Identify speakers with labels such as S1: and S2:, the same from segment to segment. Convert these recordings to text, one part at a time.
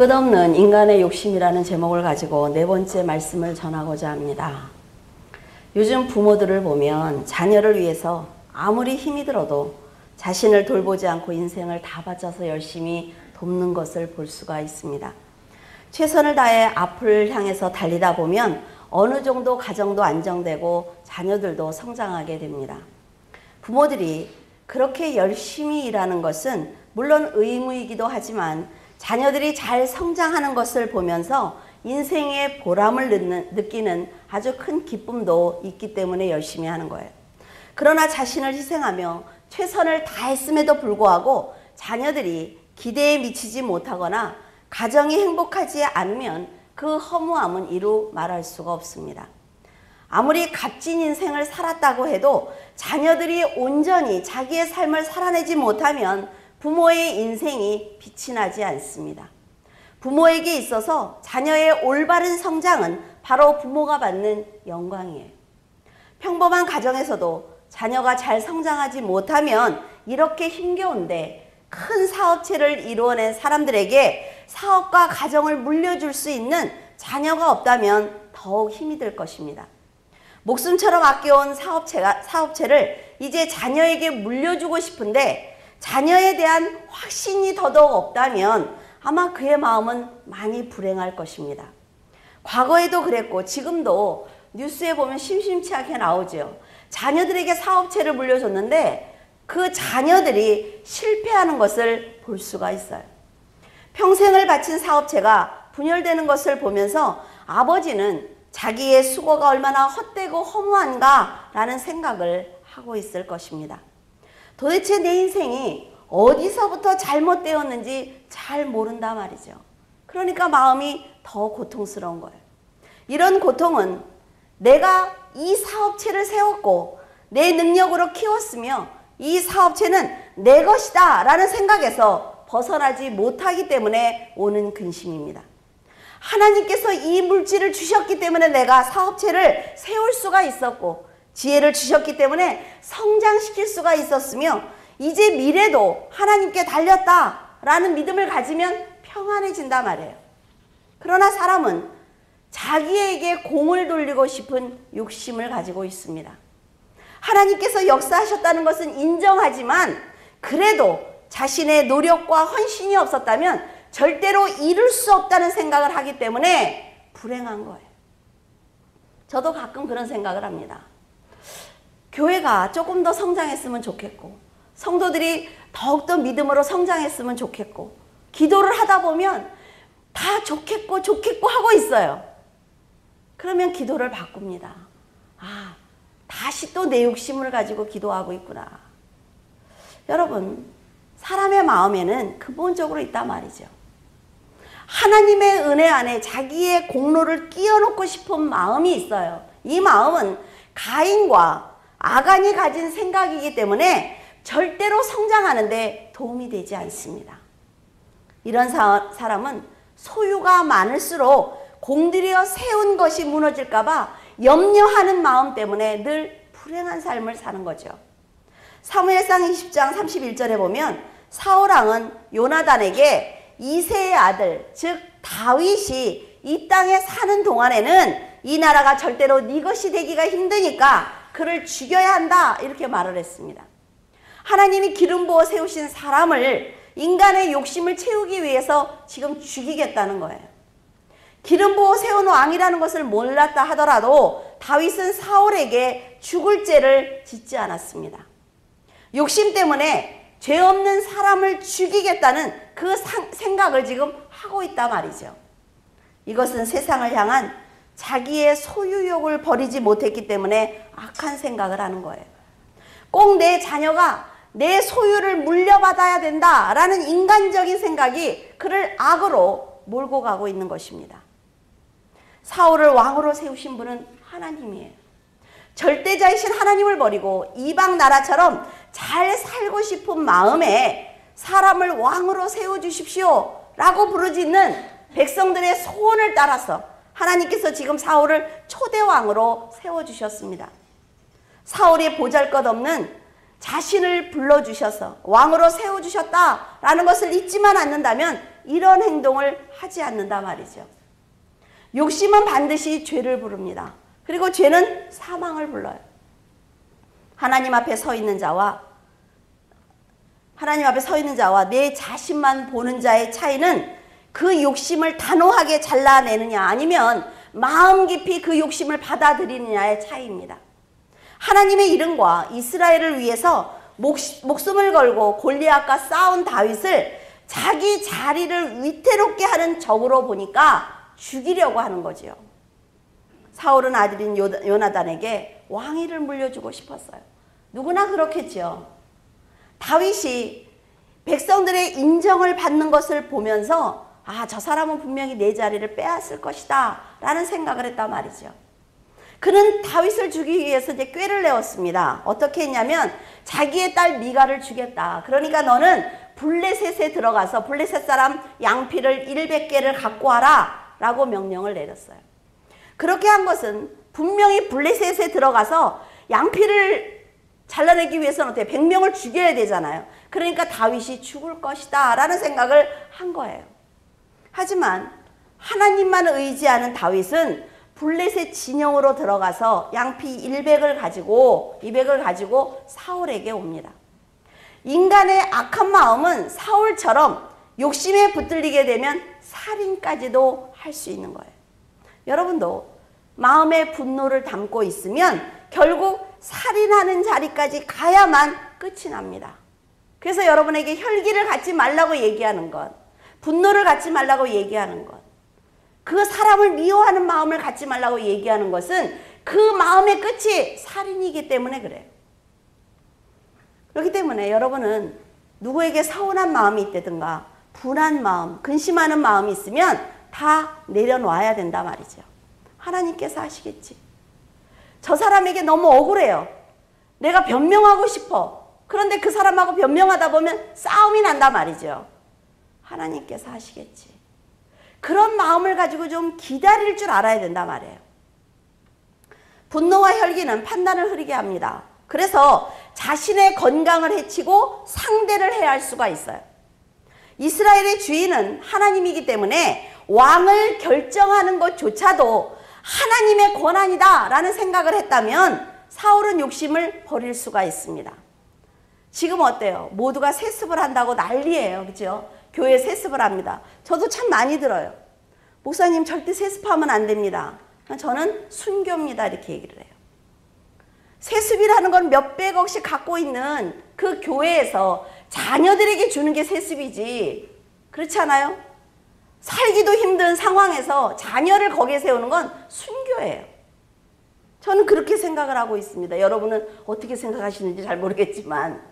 S1: 끝없는 인간의 욕심이라는 제목을 가지고 네 번째 말씀을 전하고자 합니다. 요즘 부모들을 보면 자녀를 위해서 아무리 힘이 들어도 자신을 돌보지 않고 인생을 다 바쳐서 열심히 돕는 것을 볼 수가 있습니다. 최선을 다해 앞을 향해서 달리다 보면 어느 정도 가정도 안정되고 자녀들도 성장하게 됩니다. 부모들이 그렇게 열심히 일하는 것은 물론 의무이기도 하지만 자녀들이 잘 성장하는 것을 보면서 인생의 보람을 느끼는 아주 큰 기쁨도 있기 때문에 열심히 하는 거예요. 그러나 자신을 희생하며 최선을 다했음에도 불구하고 자녀들이 기대에 미치지 못하거나 가정이 행복하지 않으면 그 허무함은 이루 말할 수가 없습니다. 아무리 값진 인생을 살았다고 해도 자녀들이 온전히 자기의 삶을 살아내지 못하면 부모의 인생이 빛이 나지 않습니다. 부모에게 있어서 자녀의 올바른 성장은 바로 부모가 받는 영광이에요. 평범한 가정에서도 자녀가 잘 성장하지 못하면 이렇게 힘겨운데 큰 사업체를 이루어낸 사람들에게 사업과 가정을 물려줄 수 있는 자녀가 없다면 더욱 힘이 들 것입니다. 목숨처럼 아껴온 사업체를 이제 자녀에게 물려주고 싶은데 자녀에 대한 확신이 더더욱 없다면 아마 그의 마음은 많이 불행할 것입니다. 과거에도 그랬고 지금도 뉴스에 보면 심심치 않게 나오죠. 자녀들에게 사업체를 물려줬는데 그 자녀들이 실패하는 것을 볼 수가 있어요. 평생을 바친 사업체가 분열되는 것을 보면서 아버지는 자기의 수고가 얼마나 헛되고 허무한가 라는 생각을 하고 있을 것입니다. 도대체 내 인생이 어디서부터 잘못되었는지 잘 모른다 말이죠. 그러니까 마음이 더 고통스러운 거예요. 이런 고통은 내가 이 사업체를 세웠고 내 능력으로 키웠으며 이 사업체는 내 것이다 라는 생각에서 벗어나지 못하기 때문에 오는 근심입니다. 하나님께서 이 물질을 주셨기 때문에 내가 사업체를 세울 수가 있었고 지혜를 주셨기 때문에 성장시킬 수가 있었으며 이제 미래도 하나님께 달렸다라는 믿음을 가지면 평안해진단 말이에요. 그러나 사람은 자기에게 공을 돌리고 싶은 욕심을 가지고 있습니다. 하나님께서 역사하셨다는 것은 인정하지만 그래도 자신의 노력과 헌신이 없었다면 절대로 이룰 수 없다는 생각을 하기 때문에 불행한 거예요. 저도 가끔 그런 생각을 합니다. 교회가 조금 더 성장했으면 좋겠고 성도들이 더욱더 믿음으로 성장했으면 좋겠고 기도를 하다 보면 다 좋겠고 하고 있어요. 그러면 기도를 바꿉니다. 아, 다시 또 내 욕심을 가지고 기도하고 있구나. 여러분, 사람의 마음에는 근본적으로 있단 말이죠. 하나님의 은혜 안에 자기의 공로를 끼워놓고 싶은 마음이 있어요. 이 마음은 가인과 아간이 가진 생각이기 때문에 절대로 성장하는데 도움이 되지 않습니다. 이런 사람은 소유가 많을수록 공들여 세운 것이 무너질까 봐 염려하는 마음 때문에 늘 불행한 삶을 사는 거죠. 사무엘상 20장 31절에 보면 사울왕은 요나단에게 이새의 아들 즉 다윗이 이 땅에 사는 동안에는 이 나라가 절대로 네 것이 되기가 힘드니까 그를 죽여야 한다 이렇게 말을 했습니다. 하나님이 기름 부어 세우신 사람을 인간의 욕심을 채우기 위해서 지금 죽이겠다는 거예요. 기름 부어 세운 왕이라는 것을 몰랐다 하더라도 다윗은 사울에게 죽을 죄를 짓지 않았습니다. 욕심 때문에 죄 없는 사람을 죽이겠다는 그 생각을 지금 하고 있단 말이죠. 이것은 세상을 향한 자기의 소유욕을 버리지 못했기 때문에 악한 생각을 하는 거예요. 꼭 내 자녀가 내 소유를 물려받아야 된다라는 인간적인 생각이 그를 악으로 몰고 가고 있는 것입니다. 사울을 왕으로 세우신 분은 하나님이에요. 절대자이신 하나님을 버리고 이방 나라처럼 잘 살고 싶은 마음에 사람을 왕으로 세워주십시오 라고 부르짖는 백성들의 소원을 따라서 하나님께서 지금 사울을 초대왕으로 세워주셨습니다. 사울이 보잘것없는 자신을 불러주셔서 왕으로 세워주셨다라는 것을 잊지만 않는다면 이런 행동을 하지 않는다 말이죠. 욕심은 반드시 죄를 부릅니다. 그리고 죄는 사망을 불러요. 하나님 앞에 서 있는 자와 내 자신만 보는 자의 차이는 그 욕심을 단호하게 잘라내느냐 아니면 마음 깊이 그 욕심을 받아들이느냐의 차이입니다. 하나님의 이름과 이스라엘을 위해서 목숨을 걸고 골리앗과 싸운 다윗을 자기 자리를 위태롭게 하는 적으로 보니까 죽이려고 하는 거지요. 사울은 아들인 요나단에게 왕위를 물려주고 싶었어요. 누구나 그렇겠죠. 다윗이 백성들의 인정을 받는 것을 보면서 저 사람은 분명히 내 자리를 빼앗을 것이다 라는 생각을 했단 말이죠. 그는 다윗을 죽이기 위해서 이제 꾀를 내었습니다. 어떻게 했냐면 자기의 딸 미가를 주겠다. 그러니까 너는 블레셋에 들어가서 블레셋 사람 양피를 100개를 갖고 와라 라고 명령을 내렸어요. 그렇게 한 것은 분명히 블레셋에 들어가서 양피를 잘라내기 위해서는 어떻게 100명을 죽여야 되잖아요. 그러니까 다윗이 죽을 것이다 라는 생각을 한 거예요. 하지만 하나님만 의지하는 다윗은 블레셋 진영으로 들어가서 양피 200을 가지고 사울에게 옵니다. 인간의 악한 마음은 사울처럼 욕심에 붙들리게 되면 살인까지도 할 수 있는 거예요. 여러분도 마음에 분노를 담고 있으면 결국 살인하는 자리까지 가야만 끝이 납니다. 그래서 여러분에게 혈기를 갖지 말라고 얘기하는 것, 분노를 갖지 말라고 얘기하는 것, 그 사람을 미워하는 마음을 갖지 말라고 얘기하는 것은 그 마음의 끝이 살인이기 때문에 그래요. 그렇기 때문에 여러분은 누구에게 서운한 마음이 있다든가 분한 마음, 근심하는 마음이 있으면 다 내려놔야 된다 말이죠. 하나님께서 하시겠지. 저 사람에게 너무 억울해요. 내가 변명하고 싶어. 그런데 그 사람하고 변명하다 보면 싸움이 난다 말이죠. 하나님께서 하시겠지. 그런 마음을 가지고 좀 기다릴 줄 알아야 된다 말이에요. 분노와 혈기는 판단을 흐리게 합니다. 그래서 자신의 건강을 해치고 상대를 해할 수가 있어요. 이스라엘의 주인은 하나님이기 때문에 왕을 결정하는 것조차도 하나님의 권한이다 라는 생각을 했다면 사울은 욕심을 버릴 수가 있습니다. 지금 어때요? 모두가 세습을 한다고 난리예요. 그렇죠? 교회 세습을 합니다. 저도 참 많이 들어요. 목사님 절대 세습하면 안 됩니다. 저는 순교입니다. 이렇게 얘기를 해요. 세습이라는 건 몇백억씩 갖고 있는 그 교회에서 자녀들에게 주는 게 세습이지. 그렇지 않아요? 살기도 힘든 상황에서 자녀를 거기에 세우는 건 순교예요. 저는 그렇게 생각을 하고 있습니다. 여러분은 어떻게 생각하시는지 잘 모르겠지만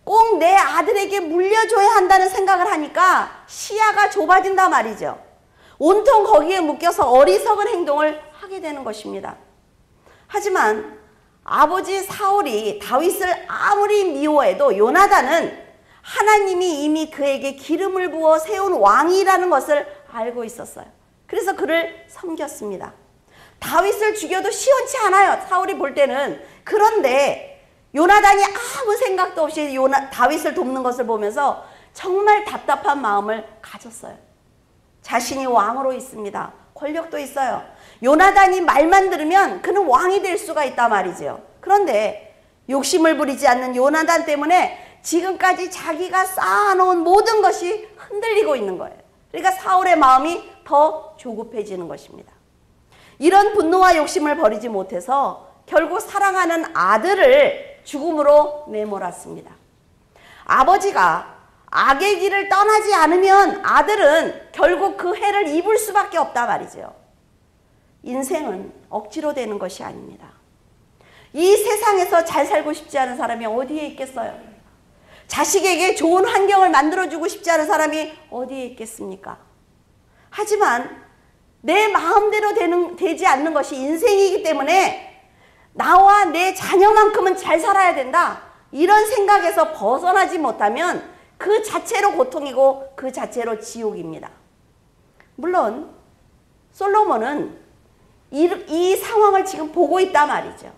S1: 꼭 내 아들에게 물려줘야 한다는 생각을 하니까 시야가 좁아진단 말이죠. 온통 거기에 묶여서 어리석은 행동을 하게 되는 것입니다. 하지만 아버지 사울이 다윗을 아무리 미워해도 요나단은 하나님이 이미 그에게 기름을 부어 세운 왕이라는 것을 알고 있었어요. 그래서 그를 섬겼습니다. 다윗을 죽여도 시원치 않아요. 사울이 볼 때는. 그런데 요나단이 아무 생각도 없이 다윗을 돕는 것을 보면서 정말 답답한 마음을 가졌어요. 자신이 왕으로 있습니다. 권력도 있어요. 요나단이 말만 들으면 그는 왕이 될 수가 있단 말이죠. 그런데 욕심을 부리지 않는 요나단 때문에 지금까지 자기가 쌓아놓은 모든 것이 흔들리고 있는 거예요. 그러니까 사울의 마음이 더 조급해지는 것입니다. 이런 분노와 욕심을 버리지 못해서 결국 사랑하는 아들을 죽음으로 내몰았습니다. 아버지가 악의 길을 떠나지 않으면 아들은 결국 그 해를 입을 수밖에 없다 말이죠. 인생은 억지로 되는 것이 아닙니다. 이 세상에서 잘 살고 싶지 않은 사람이 어디에 있겠어요? 자식에게 좋은 환경을 만들어주고 싶지 않은 사람이 어디에 있겠습니까? 하지만 내 마음대로 되지 않는 것이 인생이기 때문에 나와 내 자녀만큼은 잘 살아야 된다. 이런 생각에서 벗어나지 못하면 그 자체로 고통이고 그 자체로 지옥입니다. 물론 솔로몬은 이 상황을 지금 보고 있단 말이죠.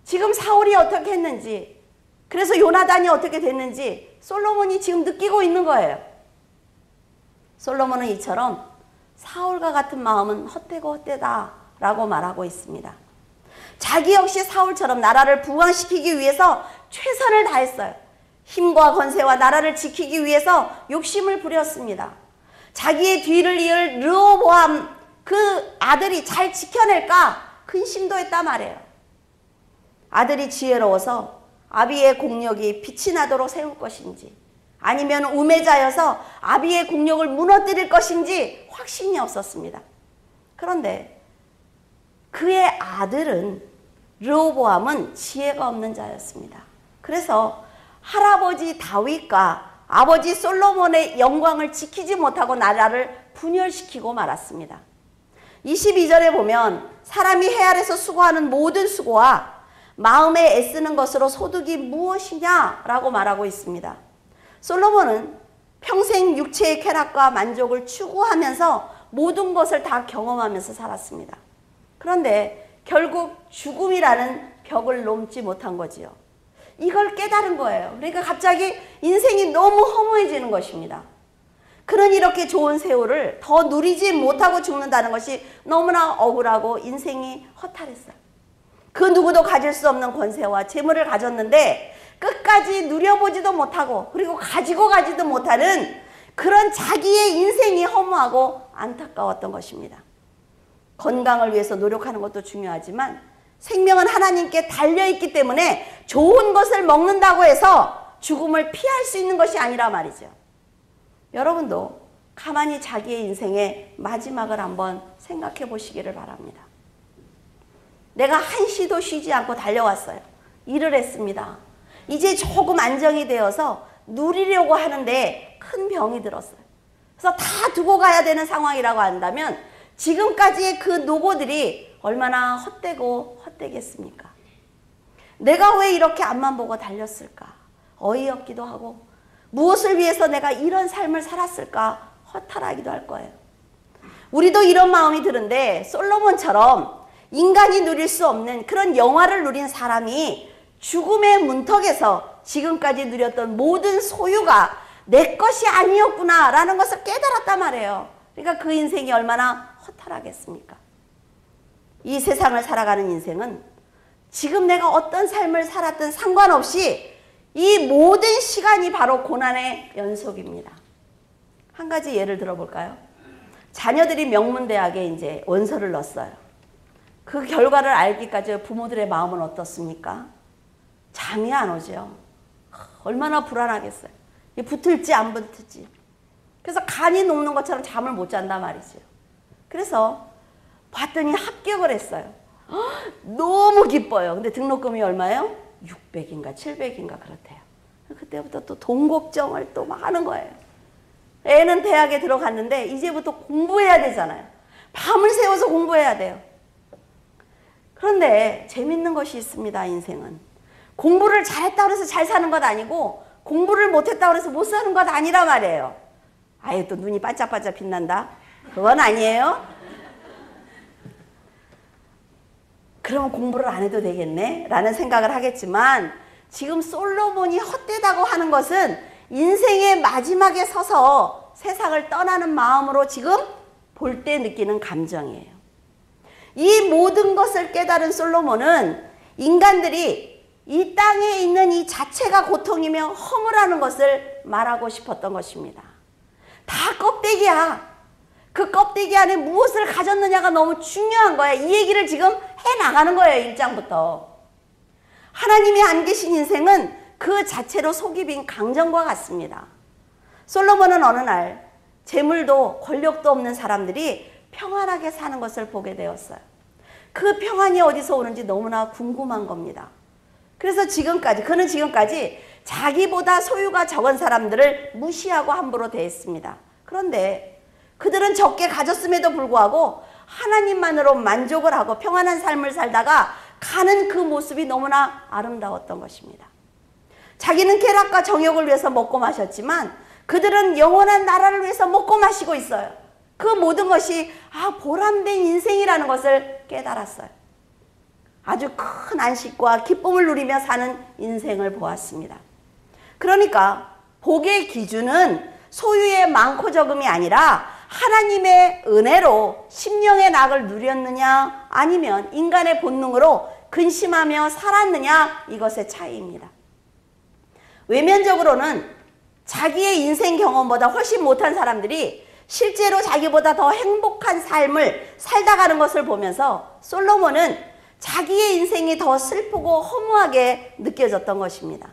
S1: 지금 사울이 어떻게 했는지 그래서 요나단이 어떻게 됐는지 솔로몬이 지금 느끼고 있는 거예요. 솔로몬은 이처럼 사울과 같은 마음은 헛되고 헛되다 라고 말하고 있습니다. 자기 역시 사울처럼 나라를 부강시키기 위해서 최선을 다했어요. 힘과 권세와 나라를 지키기 위해서 욕심을 부렸습니다. 자기의 뒤를 이을 르호보암 그 아들이 잘 지켜낼까 근심도 했단 말이에요. 아들이 지혜로워서 아비의 공력이 빛이 나도록 세울 것인지 아니면 우매자여서 아비의 공력을 무너뜨릴 것인지 확신이 없었습니다. 그런데 그의 아들은 르호보암은 지혜가 없는 자였습니다. 그래서 할아버지 다윗과 아버지 솔로몬의 영광을 지키지 못하고 나라를 분열시키고 말았습니다. 22절에 보면 사람이 해 아래서 수고하는 모든 수고와 마음에 애쓰는 것으로 소득이 무엇이냐 라고 말하고 있습니다. 솔로몬은 평생 육체의 쾌락과 만족을 추구하면서 모든 것을 다 경험하면서 살았습니다. 그런데 결국 죽음이라는 벽을 넘지 못한 거지요. 이걸 깨달은 거예요. 그러니까 갑자기 인생이 너무 허무해지는 것입니다. 그런 이렇게 좋은 세월을 더 누리지 못하고 죽는다는 것이 너무나 억울하고 인생이 허탈했어요. 그 누구도 가질 수 없는 권세와 재물을 가졌는데 끝까지 누려보지도 못하고 그리고 가지고 가지도 못하는 그런 자기의 인생이 허무하고 안타까웠던 것입니다. 건강을 위해서 노력하는 것도 중요하지만 생명은 하나님께 달려있기 때문에 좋은 것을 먹는다고 해서 죽음을 피할 수 있는 것이 아니라 말이죠. 여러분도 가만히 자기의 인생의 마지막을 한번 생각해 보시기를 바랍니다. 내가 한시도 쉬지 않고 달려왔어요. 일을 했습니다. 이제 조금 안정이 되어서 누리려고 하는데 큰 병이 들었어요. 그래서 다 두고 가야 되는 상황이라고 한다면 지금까지의 그 노고들이 얼마나 헛되고 헛되겠습니까? 내가 왜 이렇게 앞만 보고 달렸을까? 어이없기도 하고 무엇을 위해서 내가 이런 삶을 살았을까? 허탈하기도 할 거예요. 우리도 이런 마음이 드는데 솔로몬처럼 인간이 누릴 수 없는 그런 영화를 누린 사람이 죽음의 문턱에서 지금까지 누렸던 모든 소유가 내 것이 아니었구나 라는 것을 깨달았단 말이에요. 그러니까 그 인생이 얼마나 허탈하겠습니까? 이 세상을 살아가는 인생은 지금 내가 어떤 삶을 살았든 상관없이 이 모든 시간이 바로 고난의 연속입니다. 한 가지 예를 들어볼까요? 자녀들이 명문대학에 이제 원서를 넣었어요. 그 결과를 알기까지 부모들의 마음은 어떻습니까? 잠이 안 오죠. 얼마나 불안하겠어요. 붙을지 안 붙을지. 그래서 간이 녹는 것처럼 잠을 못 잔단 말이죠. 그래서 봤더니 합격을 했어요. 너무 기뻐요. 근데 등록금이 얼마예요? 600인가 700인가 그렇대요. 그때부터 또 돈 걱정을 또 막 하는 거예요. 애는 대학에 들어갔는데 이제부터 공부해야 되잖아요. 밤을 새워서 공부해야 돼요. 그런데 재밌는 것이 있습니다. 인생은. 공부를 잘했다고 해서 잘 사는 것 아니고 공부를 못했다고 해서 못 사는 것 아니라 말이에요. 아예 또 눈이 반짝반짝 빛난다? 그건 아니에요. 그러면 공부를 안 해도 되겠네? 라는 생각을 하겠지만 지금 솔로몬이 헛되다고 하는 것은 인생의 마지막에 서서 세상을 떠나는 마음으로 지금 볼 때 느끼는 감정이에요. 이 모든 것을 깨달은 솔로몬은 인간들이 이 땅에 있는 이 자체가 고통이며 허무라는 것을 말하고 싶었던 것입니다. 다 껍데기야. 그 껍데기 안에 무엇을 가졌느냐가 너무 중요한 거야. 이 얘기를 지금 해나가는 거예요. 1장부터. 하나님이 안 계신 인생은 그 자체로 속이 빈 강정과 같습니다. 솔로몬은 어느 날 재물도 권력도 없는 사람들이 평안하게 사는 것을 보게 되었어요. 그 평안이 어디서 오는지 너무나 궁금한 겁니다. 그래서 그는 지금까지 자기보다 소유가 적은 사람들을 무시하고 함부로 대했습니다. 그런데 그들은 적게 가졌음에도 불구하고 하나님만으로 만족을 하고 평안한 삶을 살다가 가는 그 모습이 너무나 아름다웠던 것입니다. 자기는 쾌락과 정욕을 위해서 먹고 마셨지만 그들은 영원한 나라를 위해서 먹고 마시고 있어요. 그 모든 것이 보람된 인생이라는 것을 깨달았어요. 아주 큰 안식과 기쁨을 누리며 사는 인생을 보았습니다. 그러니까 복의 기준은 소유의 많고 적음이 아니라 하나님의 은혜로 심령의 낙을 누렸느냐 아니면 인간의 본능으로 근심하며 살았느냐 이것의 차이입니다. 외면적으로는 자기의 인생 경험보다 훨씬 못한 사람들이 실제로 자기보다 더 행복한 삶을 살다가는 것을 보면서 솔로몬은 자기의 인생이 더 슬프고 허무하게 느껴졌던 것입니다.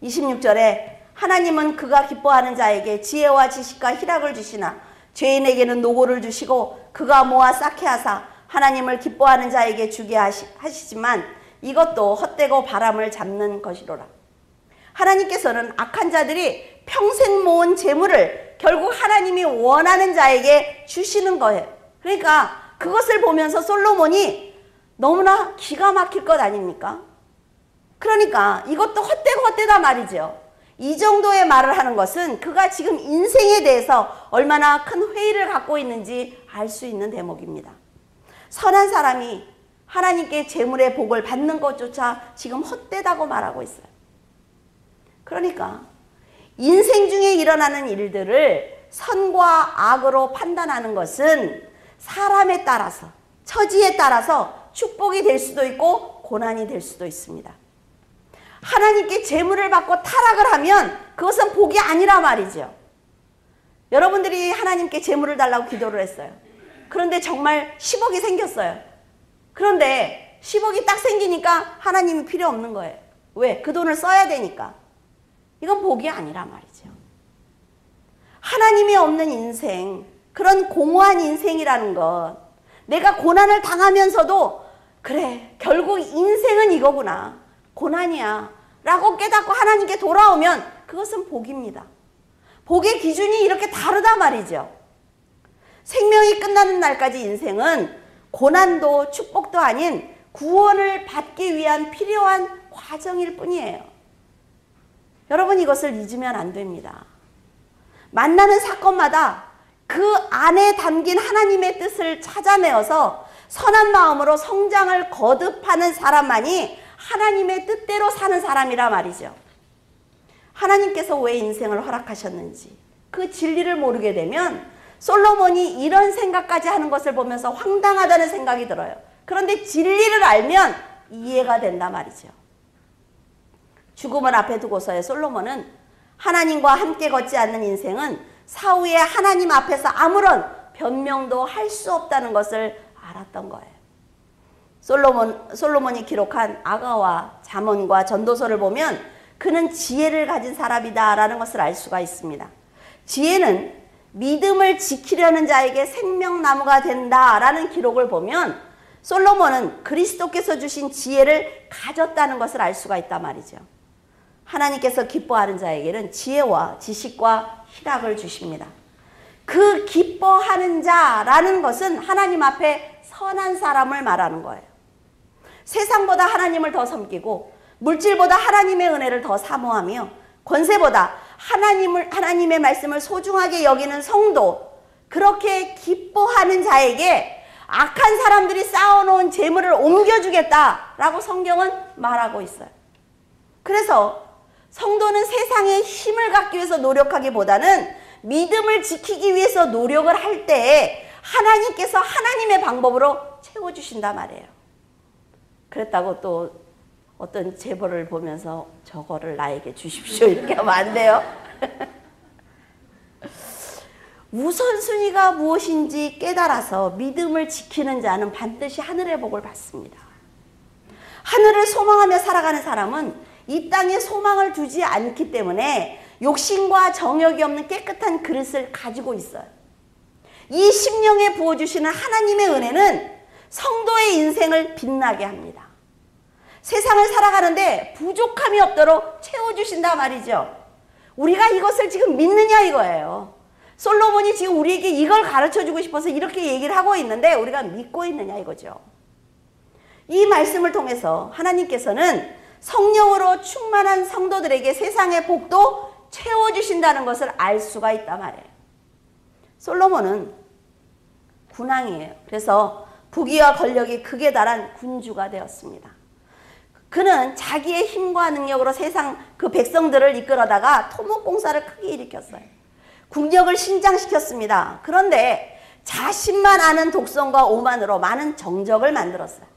S1: 26절에 하나님은 그가 기뻐하는 자에게 지혜와 지식과 희락을 주시나 죄인에게는 노고를 주시고 그가 모아 쌓게 하사 하나님을 기뻐하는 자에게 주게 하시지만 이것도 헛되고 바람을 잡는 것이로라. 하나님께서는 악한 자들이 평생 모은 재물을 결국 하나님이 원하는 자에게 주시는 거예요. 그러니까 그것을 보면서 솔로몬이 너무나 기가 막힐 것 아닙니까? 그러니까 이것도 헛되고 헛되다 말이죠. 이 정도의 말을 하는 것은 그가 지금 인생에 대해서 얼마나 큰 회의를 갖고 있는지 알 수 있는 대목입니다. 선한 사람이 하나님께 재물의 복을 받는 것조차 지금 헛되다고 말하고 있어요. 그러니까 인생 중에 일어나는 일들을 선과 악으로 판단하는 것은 사람에 따라서, 처지에 따라서 축복이 될 수도 있고 고난이 될 수도 있습니다. 하나님께 재물을 받고 타락을 하면 그것은 복이 아니라 말이죠. 여러분들이 하나님께 재물을 달라고 기도를 했어요. 그런데 정말 10억이 생겼어요. 그런데 10억이 딱 생기니까 하나님이 필요 없는 거예요. 왜? 그 돈을 써야 되니까. 이건 복이 아니라 말이죠. 하나님이 없는 인생, 그런 공허한 인생이라는 것, 내가 고난을 당하면서도 그래, 결국 인생은 이거구나, 고난이야 라고 깨닫고 하나님께 돌아오면 그것은 복입니다. 복의 기준이 이렇게 다르다 말이죠. 생명이 끝나는 날까지 인생은 고난도 축복도 아닌 구원을 받기 위한 필요한 과정일 뿐이에요. 여러분, 이것을 잊으면 안 됩니다. 만나는 사건마다 그 안에 담긴 하나님의 뜻을 찾아내어서 선한 마음으로 성장을 거듭하는 사람만이 하나님의 뜻대로 사는 사람이라 말이죠. 하나님께서 왜 인생을 허락하셨는지 그 진리를 모르게 되면 솔로몬이 이런 생각까지 하는 것을 보면서 황당하다는 생각이 들어요. 그런데 진리를 알면 이해가 된단 말이죠. 죽음을 앞에 두고서의 솔로몬은 하나님과 함께 걷지 않는 인생은 사후에 하나님 앞에서 아무런 변명도 할 수 없다는 것을 알았던 거예요. 솔로몬이 기록한 아가와 잠언과 전도서를 보면 그는 지혜를 가진 사람이다 라는 것을 알 수가 있습니다. 지혜는 믿음을 지키려는 자에게 생명나무가 된다라는 기록을 보면 솔로몬은 그리스도께서 주신 지혜를 가졌다는 것을 알 수가 있단 말이죠. 하나님께서 기뻐하는 자에게는 지혜와 지식과 희락을 주십니다. 그 기뻐하는 자라는 것은 하나님 앞에 선한 사람을 말하는 거예요. 세상보다 하나님을 더 섬기고 물질보다 하나님의 은혜를 더 사모하며 권세보다 하나님의 말씀을 소중하게 여기는 성도, 그렇게 기뻐하는 자에게 악한 사람들이 쌓아놓은 재물을 옮겨주겠다라고 성경은 말하고 있어요. 그래서 성도는 세상에 힘을 갖기 위해서 노력하기보다는 믿음을 지키기 위해서 노력을 할 때에 하나님께서 하나님의 방법으로 채워주신단 말이에요. 그랬다고 또 어떤 제보를 보면서 저거를 나에게 주십시오 이렇게 하면 안 돼요. 우선순위가 무엇인지 깨달아서 믿음을 지키는 자는 반드시 하늘의 복을 받습니다. 하늘을 소망하며 살아가는 사람은 이 땅에 소망을 두지 않기 때문에 욕심과 정욕이 없는 깨끗한 그릇을 가지고 있어요. 이 심령에 부어주시는 하나님의 은혜는 성도의 인생을 빛나게 합니다. 세상을 살아가는데 부족함이 없도록 채워주신다 말이죠. 우리가 이것을 지금 믿느냐 이거예요. 솔로몬이 지금 우리에게 이걸 가르쳐주고 싶어서 이렇게 얘기를 하고 있는데 우리가 믿고 있느냐 이거죠. 이 말씀을 통해서 하나님께서는 성령으로 충만한 성도들에게 세상의 복도 채워주신다는 것을 알 수가 있단 말이에요. 솔로몬은 군왕이에요. 그래서 부귀와 권력이 극에 달한 군주가 되었습니다. 그는 자기의 힘과 능력으로 세상 그 백성들을 이끌어다가 토목공사를 크게 일으켰어요. 국력을 신장시켰습니다. 그런데 자신만 아는 독성과 오만으로 많은 정적을 만들었어요.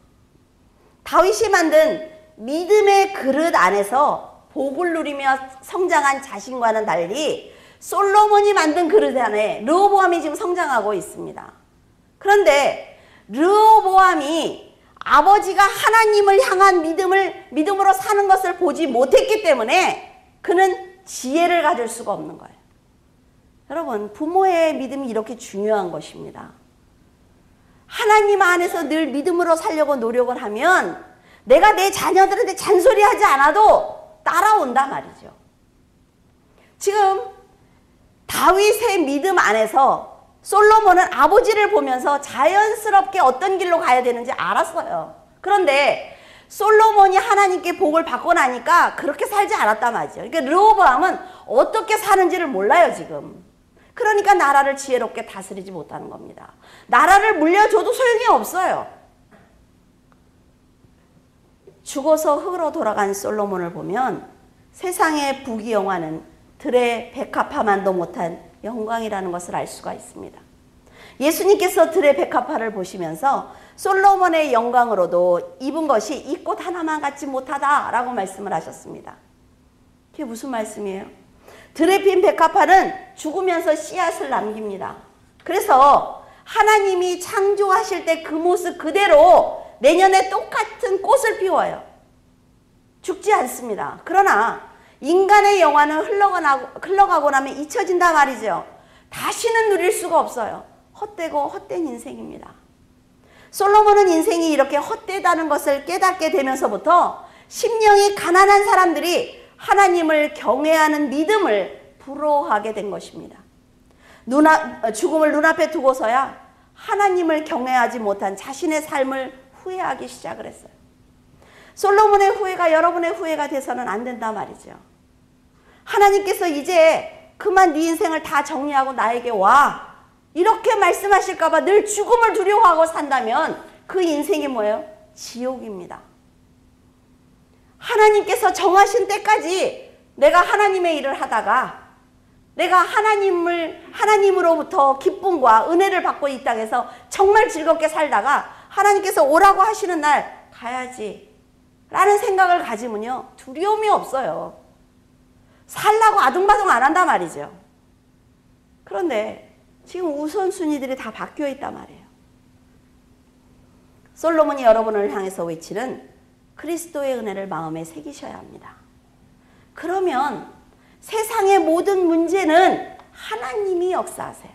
S1: 다윗이 만든 믿음의 그릇 안에서 복을 누리며 성장한 자신과는 달리 솔로몬이 만든 그릇 안에 르호보암이 지금 성장하고 있습니다. 그런데 르호보암이 아버지가 하나님을 향한 믿음으로 사는 것을 보지 못했기 때문에 그는 지혜를 가질 수가 없는 거예요. 여러분, 부모의 믿음이 이렇게 중요한 것입니다. 하나님 안에서 늘 믿음으로 살려고 노력을 하면 내가 내 자녀들한테 잔소리하지 않아도 따라온다 말이죠. 지금 다윗의 믿음 안에서 솔로몬은 아버지를 보면서 자연스럽게 어떤 길로 가야 되는지 알았어요. 그런데 솔로몬이 하나님께 복을 받고 나니까 그렇게 살지 않았단 말이죠. 그러니까 르호보암은 어떻게 사는지를 몰라요, 지금. 그러니까 나라를 지혜롭게 다스리지 못하는 겁니다. 나라를 물려줘도 소용이 없어요. 죽어서 흙으로 돌아간 솔로몬을 보면 세상의 부귀영화는 들의 백합화만도 못한 영광이라는 것을 알 수가 있습니다. 예수님께서 들의 백합화를 보시면서 솔로몬의 영광으로도 입은 것이 이 꽃 하나만 같지 못하다라고 말씀을 하셨습니다. 그게 무슨 말씀이에요? 들에 핀 백합화는 죽으면서 씨앗을 남깁니다. 그래서 하나님이 창조하실 때 그 모습 그대로 내년에 똑같은 꽃을 피워요. 죽지 않습니다. 그러나 인간의 영화는 흘러가고 나면 잊혀진다 말이죠. 다시는 누릴 수가 없어요. 헛되고 헛된 인생입니다. 솔로몬은 인생이 이렇게 헛되다는 것을 깨닫게 되면서부터 심령이 가난한 사람들이 하나님을 경외하는 믿음을 부러워하게 된 것입니다. 죽음을 눈앞에 두고서야 하나님을 경외하지 못한 자신의 삶을 후회하기 시작을 했어요. 솔로몬의 후회가 여러분의 후회가 돼서는 안 된다 말이죠. 하나님께서 이제 그만 네 인생을 다 정리하고 나에게 와, 이렇게 말씀하실까 봐 늘 죽음을 두려워하고 산다면 그 인생이 뭐예요? 지옥입니다. 하나님께서 정하신 때까지 내가 하나님의 일을 하다가 내가 하나님으로부터 기쁨과 은혜를 받고 이 땅에서 정말 즐겁게 살다가 하나님께서 오라고 하시는 날 가야지 라는 생각을 가지면요, 두려움이 없어요. 살라고 아둥바둥 안 한단 말이죠. 그런데 지금 우선순위들이 다 바뀌어 있단 말이에요. 솔로몬이 여러분을 향해서 외치는 그리스도의 은혜를 마음에 새기셔야 합니다. 그러면 세상의 모든 문제는 하나님이 역사하세요.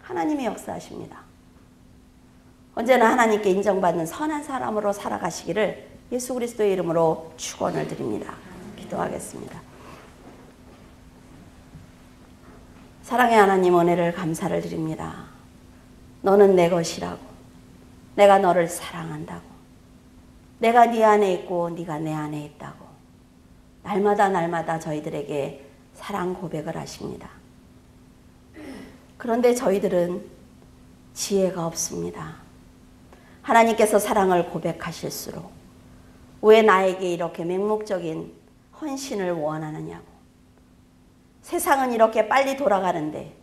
S1: 하나님이 역사하십니다. 언제나 하나님께 인정받는 선한 사람으로 살아가시기를 예수 그리스도의 이름으로 축원을 드립니다. 기도하겠습니다. 사랑의 하나님, 은혜를 감사를 드립니다. 너는 내 것이라고, 내가 너를 사랑한다고, 내가 네 안에 있고 네가 내 안에 있다고 날마다 저희들에게 사랑 고백을 하십니다. 그런데 저희들은 지혜가 없습니다. 하나님께서 사랑을 고백하실수록 왜 나에게 이렇게 맹목적인 헌신을 원하느냐고, 세상은 이렇게 빨리 돌아가는데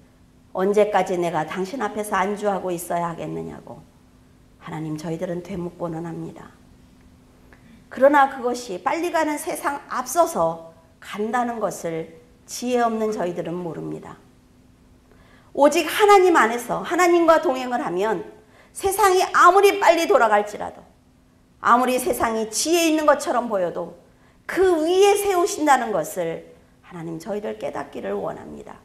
S1: 언제까지 내가 당신 앞에서 안주하고 있어야 하겠느냐고 하나님, 저희들은 되묻고는 합니다. 그러나 그것이 빨리 가는 세상 앞서서 간다는 것을 지혜 없는 저희들은 모릅니다. 오직 하나님 안에서 하나님과 동행을 하면 세상이 아무리 빨리 돌아갈지라도, 아무리 세상이 지혜 있는 것처럼 보여도 그 위에 세우신다는 것을 하나님, 저희들 깨닫기를 원합니다.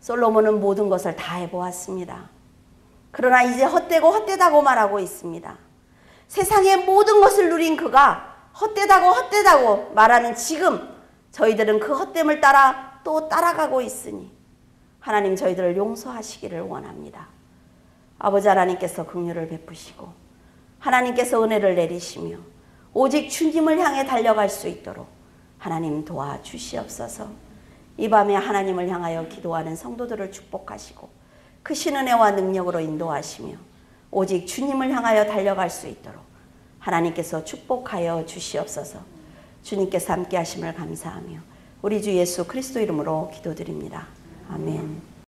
S1: 솔로몬은 모든 것을 다 해보았습니다. 그러나 이제 헛되고 헛되다고 말하고 있습니다. 세상의 모든 것을 누린 그가 헛되다고 말하는 지금 저희들은 그 헛됨을 따라 또 따라가고 있으니 하나님, 저희들을 용서하시기를 원합니다. 아버지 하나님께서 긍휼을 베푸시고 하나님께서 은혜를 내리시며 오직 주님을 향해 달려갈 수 있도록 하나님 도와주시옵소서. 이 밤에 하나님을 향하여 기도하는 성도들을 축복하시고 그 신은혜와 능력으로 인도하시며 오직 주님을 향하여 달려갈 수 있도록 하나님께서 축복하여 주시옵소서. 주님께서 함께 하심을 감사하며 우리 주 예수 그리스도 이름으로 기도드립니다. 아멘.